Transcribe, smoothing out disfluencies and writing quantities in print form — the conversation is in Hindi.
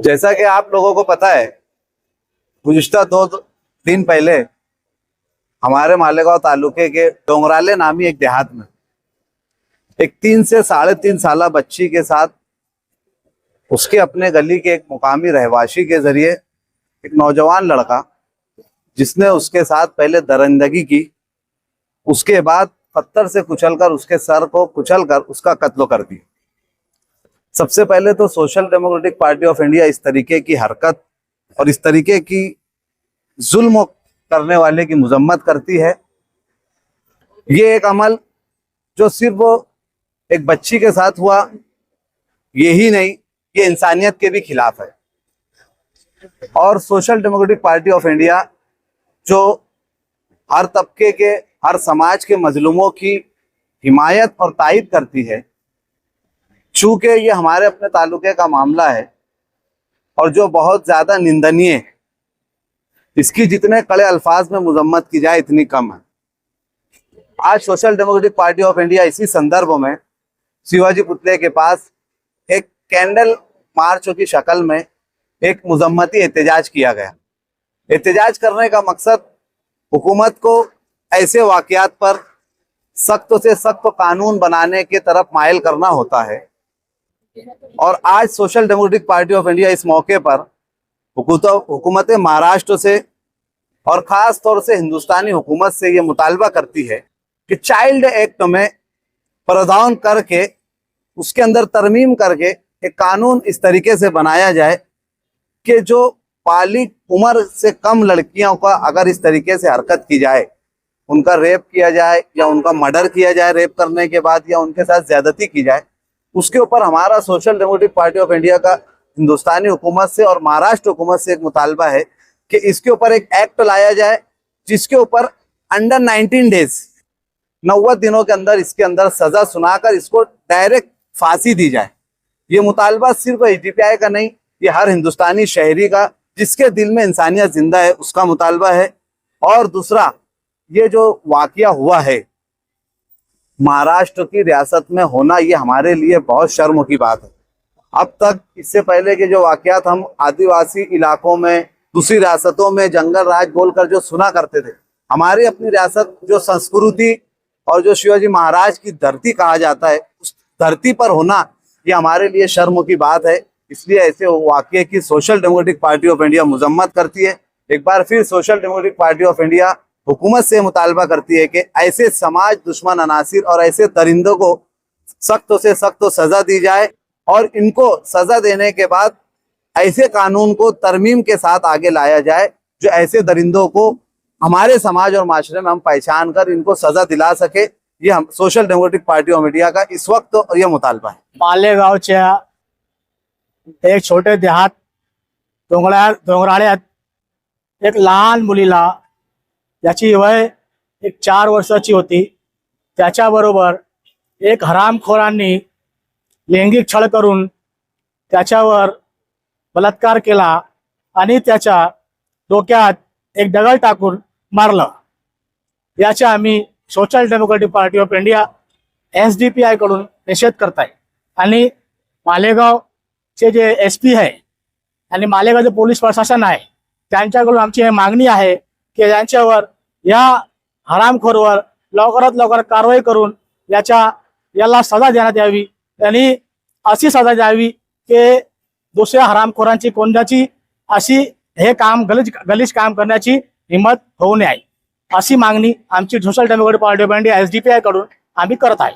जैसा कि आप लोगों को पता है, गुज़िश्ता 2 दिन पहले हमारे मालेगांव तालुके के डोंगराले नामी एक देहात में एक 3 से 3.5 साल बच्ची के साथ उसके अपने गली के एक मुकामी रहवासी के जरिए एक नौजवान लड़का, जिसने उसके साथ पहले दरिंदगी की, उसके बाद पत्थर से कुचलकर उसके सर को कुचलकर उसका कत्ल कर दिया। सबसे पहले तो social democratic party of India इस तरीके की हरकत और इस तरीके की जुल्म करने वाले की मजम्मत करती है। ये एक अमल जो सिर्फ एक बच्ची के साथ हुआ, यही नहीं, ये इंसानियत के भी खिलाफ है। और social democratic party of India जो हर तबके के, हर समाज के मजलूमों की हिमायत और तायद करती है, चूंकि ये हमारे अपने तालुके का मामला है और जो बहुत ज़्यादा निंदनीय है, इसकी जितने कड़े अल्फाज में मजम्मत की जाए इतनी कम है। आज social democratic party of India इसी संदर्भ में शिवाजी पुतले के पास एक कैंडल मार्च की शक्ल में एक मजम्मती एहतजाज किया गया। एहतजाज करने का मकसद हुकूमत को ऐसे वाक़यात पर सख्त से सख्त कानून बनाने की तरफ माइल करना होता है। और आज social democratic party of India इस मौके पर हुकूमत महाराष्ट्र से और ख़ास तौर से हिंदुस्तानी हुकूमत से ये मुतालबा करती है कि चाइल्ड एक्ट में प्रावधान करके उसके अंदर तरमीम करके एक कानून इस तरीके से बनाया जाए कि जो बालिग उम्र से कम लड़कियों का अगर इस तरीके से हरकत की जाए, उनका रेप किया जाए या उनका मर्डर किया जाए रेप करने के बाद, या उनके साथ ज्यादती की जाए, उसके ऊपर हमारा social democratic party of India का हिंदुस्तानी हुकूमत से और महाराष्ट्र हुकूमत से एक मुतालबा है कि इसके ऊपर एक एक्ट लाया जाए जिसके ऊपर अंडर 19 डेज 90 दिनों के अंदर इसके अंदर सजा सुनाकर इसको डायरेक्ट फांसी दी जाए। ये मुतालबा सिर्फ HDPI का नहीं, ये हर हिंदुस्तानी शहरी का जिसके दिल में इंसानियत जिंदा है उसका मुतालबा है। और दूसरा, ये जो वाकया हुआ है महाराष्ट्र की रियासत में होना, ये हमारे लिए बहुत शर्म की बात है। अब तक इससे पहले के जो वाकयात हम आदिवासी इलाकों में, दूसरी रियासतों में जंगल राज बोलकर जो सुना करते थे, हमारी अपनी रियासत जो संस्कृति और जो शिवाजी महाराज की धरती कहा जाता है, उस धरती पर होना ये हमारे लिए शर्म की बात है। इसलिए ऐसे वाकये की social democratic party of India मजम्मत करती है। एक बार फिर social democratic party of India हुकूमत से मुतालबा करती है कि ऐसे समाज दुश्मन अनासिर और ऐसे दरिंदों को सख्त से सख्त सजा दी जाए और इनको सजा देने के बाद ऐसे कानून को तरमीम के साथ आगे लाया जाए जो ऐसे दरिंदों को हमारे समाज और माशरे में हम पहचान कर इनको सजा दिला सके। ये हम social democratic party of India का इस वक्त ये मुतालबा है। मालेगावच्या एक छोटे देहात डोंगराळ्यात एक लहान मुलीला, याची वय एक 4 वर्षाची होती, त्याच्याबरोबर एक हरामखोरांनी लैंगिक छळ करून त्याच्यावर बलात्कार केला आणि त्याच्या डोक्यात एक दगड टाकून मारलं। याचा आम्ही social democratic party of India SDPI कडून निषेध करत आहे। आणि मालेगावचे जे SP आहे आणि मालेगावचे पोलीस प्रशासन आहे त्यांच्याकडून आमची हे मागणी आहे की यांच्यावर, या हरामखोरवर लवकरात लवकर कारवाई करून याला सजा देण्यात यावी आणि अशी सजा द्यावी की दुसऱ्या हरामखोरांची कोणत्याची अशी हे काम गलिच्छ काम करण्याची हिम्मत होऊ नये, अशी मागणी आमची social democratic party of India SDPI कडून आम्ही करत आहे।